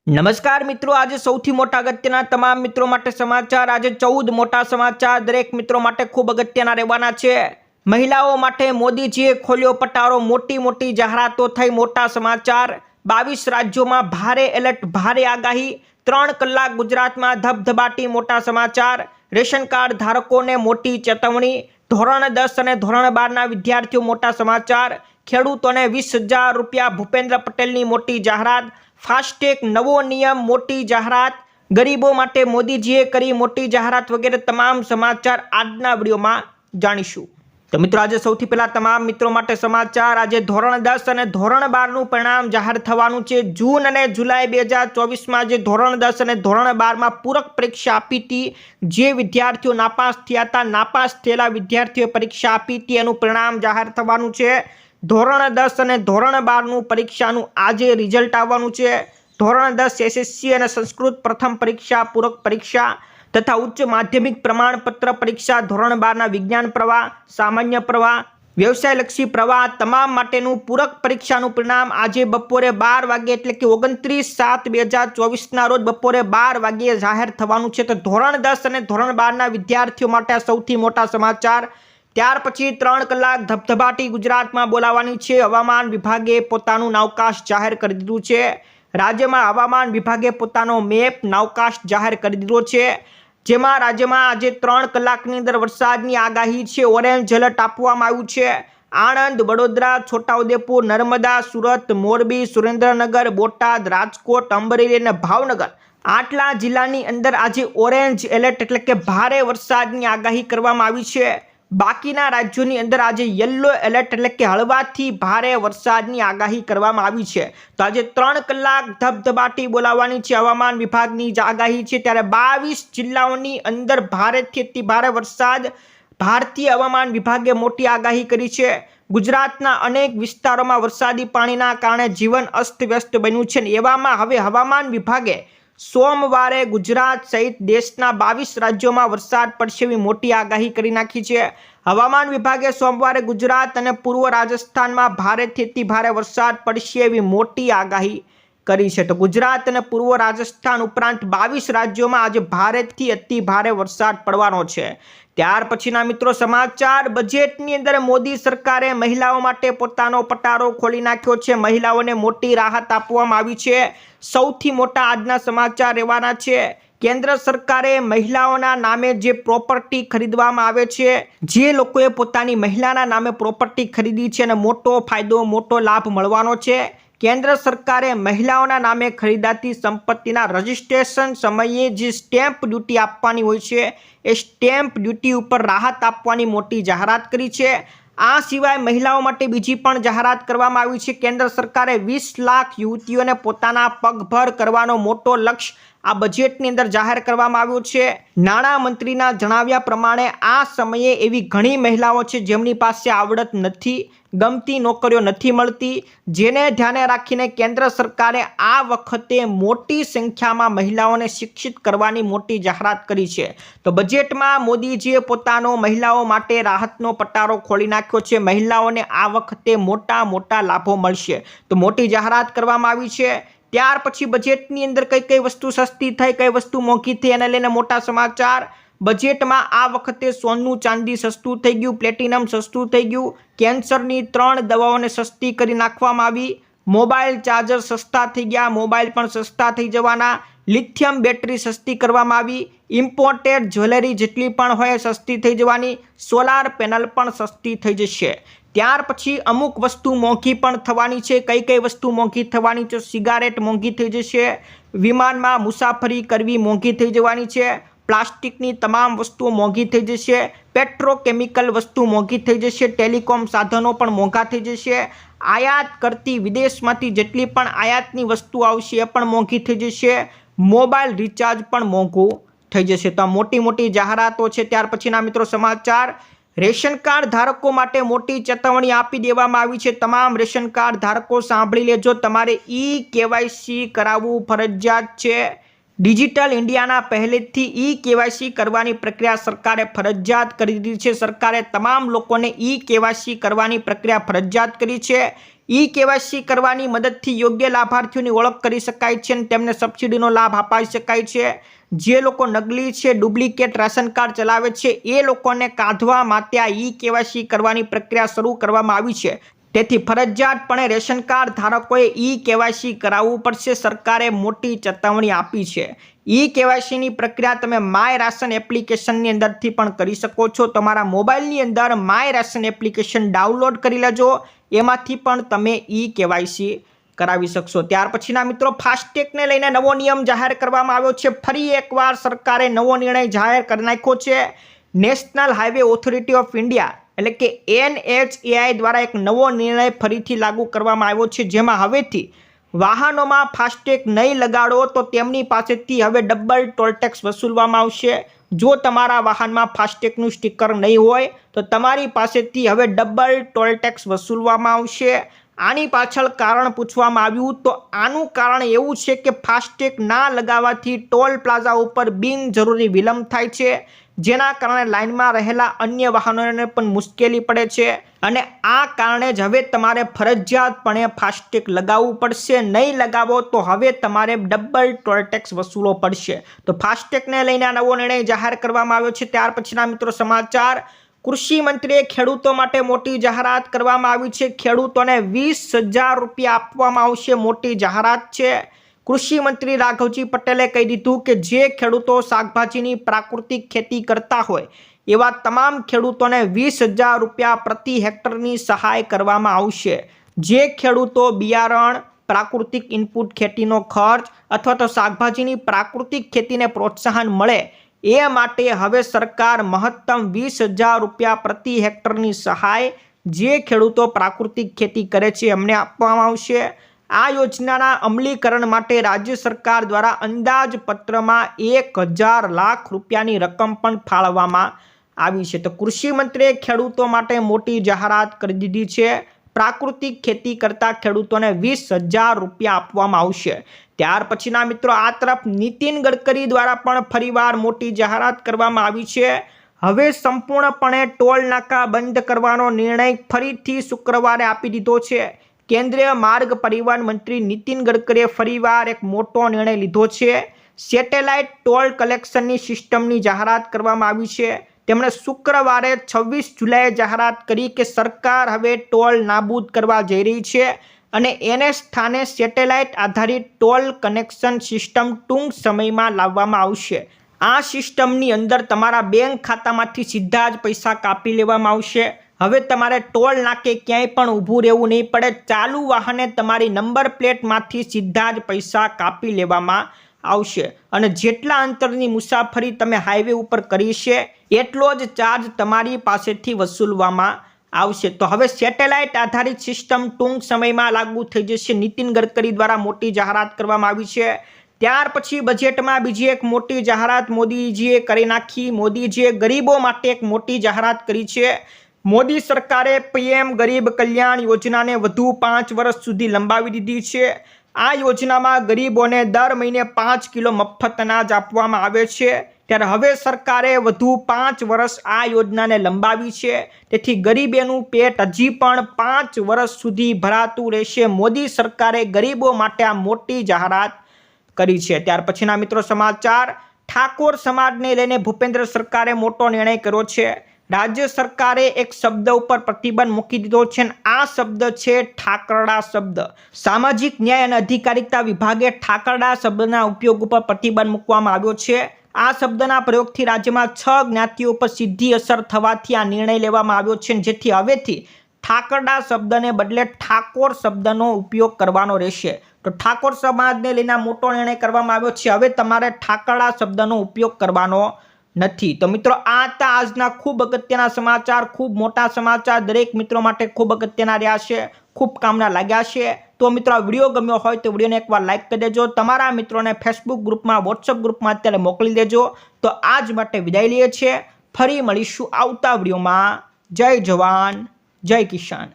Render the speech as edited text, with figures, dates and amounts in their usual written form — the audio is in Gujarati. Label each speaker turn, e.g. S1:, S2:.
S1: નમસ્કાર મિત્રો, આજે સૌથી મોટા અગત્યના તમામ મિત્રો માટે સમાચાર। આજે 14 મોટા સમાચાર દરેક મિત્રો માટે ખૂબ અગત્યના રહેવાના છે। મહિલાઓ માટે મોદીજીએ ખોલ્યો પટારો, મોટી જાહેરાતો થઈ, મોટા સમાચાર। 22 રાજ્યોમાં ભારે એલર્ટ, ભારે આગાહી, 3 કલાક ગુજરાતમાં ધબધબાટી, મોટા સમાચાર। રેશન કાર્ડ ધારકોને મોટી ચેતવણી, ધોરણ 10 અને ધોરણ 12ના વિદ્યાર્થીઓ, મોટા સમાચાર। ખેડૂતોને 20,000 રૂપિયા, ભૂપેન્દ્ર પટેલની મોટી જાહેરાત। ફાસ્ટેગ નવો નિયમ, મોટી જાહેરાત। ગરીબો માટે મોદીજીએ કરી મોટી જાહેરાત વગેરે તમામ સમાચાર આજના વિડીયોમાં જાણીશું। તો મિત્રો, આજે સૌથી પહેલા તમામ મિત્રો માટે સમાચાર। આજે ધોરણ 10 અને ધોરણ 12નું પરિણામ જાહેર થવાનું છે। જૂન અને જુલાઈ 2024માં જે ધોરણ 10 અને ધોરણ 12માં પૂરક પરીક્ષા આપી હતી, જે વિદ્યાર્થીઓ નાપાસ થયા હતા, નાપાસ થયેલા વિદ્યાર્થીઓએ પરીક્ષા આપી હતી, એનું પરિણામ જાહેર થવાનું છે। ધોરણ 10 અને ધોરણ 12નું પરીક્ષાનું આજે રિઝલ્ટ આવવાનું છે। ધોરણ 10 એસએસસી અને સંસ્કૃત પ્રથમ પરીક્ષા, પૂરક પરીક્ષા તથા ઉચ્ચ માધ્યમિક પ્રમાણપત્ર પરીક્ષા, ધોરણ 12ના વિજ્ઞાન પ્રવાહ, સામાન્ય પ્રવાહ, વ્યવસાયલક્ષી પ્રવાહ તમામ માટેનું પૂરક પરીક્ષાનું પરિણામ આજે બપોરે 12 વાગે એટલે કે 29/7/2024ના રોજ બપોરે 12 વાગ્યે જાહેર થવાનું છે। તો ધોરણ 10 અને ધોરણ 12ના વિદ્યાર્થીઓ માટે સૌથી મોટા સમાચાર। ત્યાર પછી 3 કલાક ધબધબાટી ગુજરાતમાં બોલાવવાની છે। હવામાન વિભાગે પોતાનું નાવકાશ જાહેર કરી દીધું છે। રાજ્યમાં હવામાન વિભાગે પોતાનો મેપ નાવકાશ જાહેર કરી દીધો છે, જેમાં રાજ્યમાં આજે 3 કલાકની અંદર વરસાદની આગાહી છે। ઓરેન્જ એલર્ટ આપવામાં આવ્યું છે। આણંદ, વડોદરા, છોટાઉદેપુર, નર્મદા, સુરત, મોરબી, સુરેન્દ્રનગર, બોટાદ, રાજકોટ, અમરેલી અને ભાવનગર આટલા જિલ્લાની અંદર આજે ઓરેન્જ એલર્ટ એટલે કે ભારે વરસાદની આગાહી કરવામાં આવી છે। બાકીના રાજ્યોની અંદર આજે યલો એલર્ટ એટલે કે હળવાથી ભારે વરસાદની આગાહી કરવામાં આવી છે। તો આજે 3 કલાક ધબધબાટી બોલાવવાની છે હવામાન વિભાગની આગાહી છે। ત્યારે 22 જિલ્લાઓની અંદર ભારેથી અતિ ભારે વરસાદ ભારતીય હવામાન વિભાગે મોટી આગાહી કરી છે। ગુજરાતના અનેક વિસ્તારોમાં વરસાદી પાણીના કારણે જીવન અસ્તવ્યસ્ત બન્યું છે। એવામાં હવે હવામાન વિભાગે સોમવારે ગુજરાત સહિત દેશના 22 રાજ્યોમાં વરસાદ પડશે એવી મોટી આગાહી કરી નાખી છે। હવામાન વિભાગે સોમવારે ગુજરાત અને પૂર્વ રાજસ્થાનમાં ભારેથી અતિ ભારે વરસાદ પડશે એવી મોટી આગાહી કરી છે। તો ગુજરાત અને પૂર્વ રાજસ્થાન ઉપરાંત 22 રાજ્યોમાં આજે ભારેથી અતિ ભારે વરસાદ પડવાનો છે। ત્યાર પછીના મિત્રો સમાચાર। બજેટની અંદર મોદી સરકારે મહિલાઓ માટે પોતાનો પટારો ખોલી નાખ્યો છે। મહિલાઓને મોટી રાહત આપવામાં આવી છે। સૌથી મોટા આજના સમાચાર રહેવાના છે। કેન્દ્ર સરકારે મહિલાઓના નામે જે પ્રોપર્ટી ખરીદવામાં આવે છે, જે લોકોએ પોતાની મહિલાના નામે પ્રોપર્ટી ખરીદી છે, અને મોટો ફાયદો, મોટો લાભ મળવાનો છે। કેન્દ્ર સરકારે મહિલાઓના નામે ખરીદાતી સંપત્તિના રજીસ્ટ્રેશન સમયે જે સ્ટેમ્પ ડ્યુટી આપવાની હોય છે, એ સ્ટેમ્પ ડ્યુટી ઉપર રાહત આપવાની મોટી જાહેરાત કરી છે। આ સિવાય મહિલાઓ માટે બીજી પણ જાહેરાત કરવામાં આવી છે। કેન્દ્ર સરકારે 20 લાખ યુવતીઓને પોતાના પગભર કરવાનો મોટો લક્ષ્ય આ બજેટની અંદર જાહેર કરવામાં આવ્યું છે। નાણામંત્રીના જણાવ્યા પ્રમાણે આ સમયે એવી ઘણી મહિલાઓ છે જેમની પાસે આવડત નથી, ગમતી નોકરીઓ નથી મળતી, જેને ધ્યાને રાખીને કેન્દ્ર સરકારે આ વખતે મોટી સંખ્યામાં મહિલાઓને શિક્ષિત કરવાની મોટી જાહેરાત કરી છે। તો બજેટમાં મોદીજીએ પોતાનો મહિલાઓ માટે રાહતનો પટારો ખોલી નાખ્યો છે। મહિલાઓને આ વખતે મોટા લાભો મળશે, તો મોટી જાહેરાત કરવામાં આવી છે। ત્યાર પછી બજેટની અંદર કઈ વસ્તુ સસ્તી થઈ, કઈ વસ્તુ મોંઘી થઈ, એને લઈને મોટા સમાચાર। બજેટમાં આ વખતે સોનું ચાંદી સસ્તું થઈ ગયું, પ્લેટિનમ સસ્તું થઈ ગયું, કેન્સરની 3 દવાઓને સસ્તી કરી નાખવામાં આવી, મોબાઈલ ચાર્જર સસ્તા થઈ ગયા, મોબાઈલ પણ સસ્તા થઈ જવાના, લિથિયમ બેટરી સસ્તી કરવામાં આવી, ઇમ્પોર્ટેડ જ્વેલરી જેટલી પણ હોય સસ્તી થઈ જવાની, સોલાર પેનલ પણ સસ્તી થઈ જશે। ત્યાર પછી અમુક વસ્તુ મોંઘી પણ થવાની છે। કઈ વસ્તુ મોંઘી થવાની છે? સિગારેટ મોંઘી થઈ જશે, વિમાનમાં મુસાફરી કરવી મોંઘી થઈ જવાની છે, પ્લાસ્ટિકની તમામ વસ્તુઓ મોંઘી થઈ જશે, પેટ્રોકેમિકલ વસ્તુ મોંઘી થઈ જશે, ટેલિકોમ સાધનો પણ મોંઘા થઈ જશે, આયાત કરતી વિદેશમાંથી જેટલી પણ આયાતની વસ્તુ આવશે એ પણ મોંઘી થઈ જશે, મોબાઈલ રિચાર્જ પણ મોંઘું થઈ જશે। તો આ મોટી જાહેરાતો છે। ત્યાર પછીના મિત્રો સમાચાર। રેશન કાર્ડ ધારકો માટે મોટી ચેતવણી આપી દેવામાં આવી છે। તમામ રેશન કાર્ડ ધારકો સાંભળી લેજો, તમારે KYC કરાવવું ફરજિયાત છે। ડિજિટલ ઇન્ડિયાના પહેલેથી KYC કરવાની પ્રક્રિયા સરકારે ફરજિયાત કરી દીધી છે। સરકારે તમામ લોકોને KYC કરવાની પ્રક્રિયા ફરજિયાત કરી છે। ઈ કેવાયસી કરવાની મદદથી યોગ્ય લાભાર્થીઓની ઓળખ કરી શકાય છે અને તેમને સબસિડીનો લાભ અપાઈ શકાય છે. જે લોકો નકલી છે, ડુપ્લિકેટ રાશન કાર્ડ ચલાવે છે, એ લોકોને કાઢવા માટે આ ઈ કેવાયસી કરવાની પ્રક્રિયા શરૂ કરવામાં આવી છે. તેથી ફરજિયાતપણે રેશન કાર્ડ ધારકોએ ઈ કેવાયસી કરાવવું પડશે. સરકારે મોટી ચેતવણી આપી છે. ઈ કેવાયસીની પ્રક્રિયા તમે માય રાશન એપ્લિકેશનની અંદરથી પણ કરી શકો છો. તમારા મોબાઈલની અંદર માય રાશન એપ્લિકેશન ડાઉનલોડ કરી લેજો. એમાંથી પણ તમે ઈ કેવાયસી કરાવી શકશો. ત્યાર પછીના મિત્રો, ફાસ્ટેગને લઈને નવો નિયમ જાહેર કરવામાં આવ્યો છે. ફરી એકવાર સરકારે નવો નિર્ણય જાહેર કરી નાખ્યો છે. National highway authority of India એટલે કે NHAI દ્વારા એક નવો નિર્ણય ફરીથી લાગુ કરવામાં આવ્યો છે, જેમાં હવેથી વાહનોમાં ફાસ્ટેગ નહીં લગાડો તો તેમની પાસેથી હવે ડબલ ટોલ ટેક્સ વસૂલવામાં આવશે. જો તમારા વાહનમાં ફાસ્ટેગનું સ્ટીકર નહીં હોય તો તમારી પાસેથી હવે ડબલ ટોલ ટેક્સ વસૂલવામાં આવશે. આની પાછળ કારણ પૂછવામાં આવ્યું તો આનું કારણ એવું છે કે ફાસ્ટેગ ના લગાવવાથી ટોલ પ્લાઝા ઉપર બિનજરૂરી વિલંબ થાય છે, જેના કારણે લાઇનમાં રહેલા અન્ય વાહનોને પણ મુશ્કેલી પડે છે. અને આ કારણે જ હવે તમારે ફરજિયાતપણે ફાસ્ટેગ લગાવવું પડશે. નહીં લગાવો તો હવે તમારે ડબલ ટોલ ટેક્સ વસૂલવો પડશે. તો ફાસ્ટેગને લઈને નવો નિર્ણય જાહેર કરવામાં આવ્યો છે. ત્યાર પછીના મિત્રો સમાચાર, કૃષિ મંત્રીએ ખેડૂતો માટે મોટી જાહેરાત કરવામાં આવી છે. ખેડૂતોને 20,000 રૂપિયા આપવામાં આવશે. મોટી જાહેરાત છે. કૃષિ મંત્રી રાઘવજી પટેલે કહી દીધું કે જે ખેડૂતો શાકભાજીની પ્રાકૃતિક ખેતી કરતા હોય એવા તમામ ખેડૂતોને 20,000 રૂપિયા પ્રતિ હેક્ટરની સહાય કરવામાં આવશે. જે ખેડૂતો બિયારણ, પ્રાકૃતિક ઇનપુટ ખેતીનો ખર્ચ અથવા તો શાકભાજીની પ્રાકૃતિક ખેતીને પ્રોત્સાહન મળે એ માટે હવે સરકાર મહત્તમ 20,000 રૂપિયા પ્રતિ હેક્ટરની સહાય જે ખેડૂતો પ્રાકૃતિક ખેતી કરે છે એમને આપવામાં આવશે. આ યોજનાના અમલીકરણ માટે રાજ્ય સરકાર દ્વારા અંદાજપત્રમાં 1,000 લાખ રૂપિયાની રકમ પણ ફાળવવામાં આવી છે. તો કૃષિ મંત્રીએ ખેડૂતો માટે મોટી જાહેરાત કરી દીધી છે. પ્રાકૃતિક ખેતી કરતા ખેડૂતોને 20,000 રૂપિયા આપવામાં આવશે. ત્યાર પછીના મિત્રો, આ તરફ નીતિન ગડકરી દ્વારા પણ ફરીવાર મોટી જાહેરાત કરવામાં આવી છે. હવે સંપૂર્ણપણે ટોલ નાકા બંધ કરવાનો નિર્ણય ફરીથી શુક્રવારે આપી દીધો છે. કેન્દ્રીય માર્ગ પરિવહન મંત્રી નીતિન ગડકરીએ ફરીવાર એક મોટો નિર્ણય લીધો છે. સેટેલાઇટ ટોલ કલેક્શનની સિસ્ટમની જાહેરાત કરવામાં આવી છે. તેમણે શુક્રવારે 26 જુલાઈએ જાહેરાત કરી કે સરકાર હવે ટોલ નાબૂદ કરવા જઈ રહી છે અને એને સ્થાને સેટેલાઇટ આધારિત ટોલ કનેક્શન સિસ્ટમ ટૂંક સમયમાં લાવવામાં આવશે. આ સિસ્ટમની અંદર તમારા બેંક ખાતામાંથી સીધા જ પૈસા કાપી લેવામાં આવશે. હવે તમારે ટોલ નાકે ક્યાંય પણ ઊભું રહેવું નહીં પડે. ચાલુ વાહને તમારી નંબર પ્લેટમાંથી સીધા જ પૈસા કાપી લેવામાં આવશે અને જેટલા અંતરની મુસાફરી તમે હાઈવે ઉપર કરી છે એટલો જ ચાર્જ તમારી પાસેથી વસૂલવામાં આવશે. તો હવે સેટેલાઇટ આધારિત સિસ્ટમ ટૂંક સમયમાં લાગુ થઈ જશે. નીતિન ગડકરી દ્વારા મોટી જાહેરાત કરવામાં આવી છે. ત્યાર પછી બજેટમાં બીજી એક મોટી જાહેરાત મોદીજીએ કરી નાખી. મોદીજીએ ગરીબો માટે એક મોટી જાહેરાત કરી છે. મોદી સરકારે PM ગરીબ કલ્યાણ યોજનાને વધુ 5 વર્ષ સુધી લંબાવી દીધી છે. આ યોજનામાં ગરીબોને દર મહિને 5 કિલો મફત અનાજ આપવામાં આવે છે. ત્યારે હવે સરકારે વધુ 5 વર્ષ આ યોજનાને લંબાવી છે. તેથી ગરીબોનું પેટ હજી પણ 5 વર્ષ સુધી ભરાતું રહેશે. મોદી સરકારે ગરીબો માટે આ મોટી જાહેરાત કરી છે. ત્યાર પછીના મિત્રો સમાચાર, ઠાકોર સમાજને લઈને ભૂપેન્દ્ર સરકારે મોટો નિર્ણય કર્યો છે. રાજ્ય સરકારે એક શબ્દ ઉપર પ્રતિબંધ મૂકી દીધો છે. આ શબ્દ છે ઠાકરડા શબ્દ. સામાજિક ન્યાય અને અધિકારિતા વિભાગે ઠાકરડા શબ્દના ઉપયોગ ઉપર પ્રતિબંધ મૂકવામાં આવ્યો છે. આ શબ્દના પ્રયોગથી રાજ્યમાં 6 જ્ઞાતિઓ પર સીધી અસર થવાથી આ નિર્ણય લેવામાં આવ્યો છે, જેથી હવેથી ઠાકરડા શબ્દને બદલે ઠાકોર શબ્દનો ઉપયોગ કરવાનો રહેશે. તો ઠાકોર સમાજને લઈને મોટો નિર્ણય કરવામાં આવ્યો છે. હવે તમારે ઠાકરડા શબ્દનો ઉપયોગ કરવાનો નથી. તો મિત્રો, આ હતા આજના ખૂબ અગત્યના સમાચાર, ખૂબ મોટા સમાચાર, દરેક મિત્રો માટે ખૂબ અગત્યના રહ્યા છે, ખૂબ કામના લાગ્યા છે. તો મિત્રો, આ વિડીયો ગમ્યો હોય તો વિડીયોને એકવાર લાઇક કરી દેજો. તમારા મિત્રોને ફેસબુક ગ્રુપમાં, વોટ્સઅપ ગ્રુપમાં અત્યારે મોકલી દેજો. તો આજ માટે વિદાય લઈએ છીએ. ફરી મળીશું આવતા વિડીયોમાં. જય જવાન, જય કિસાન.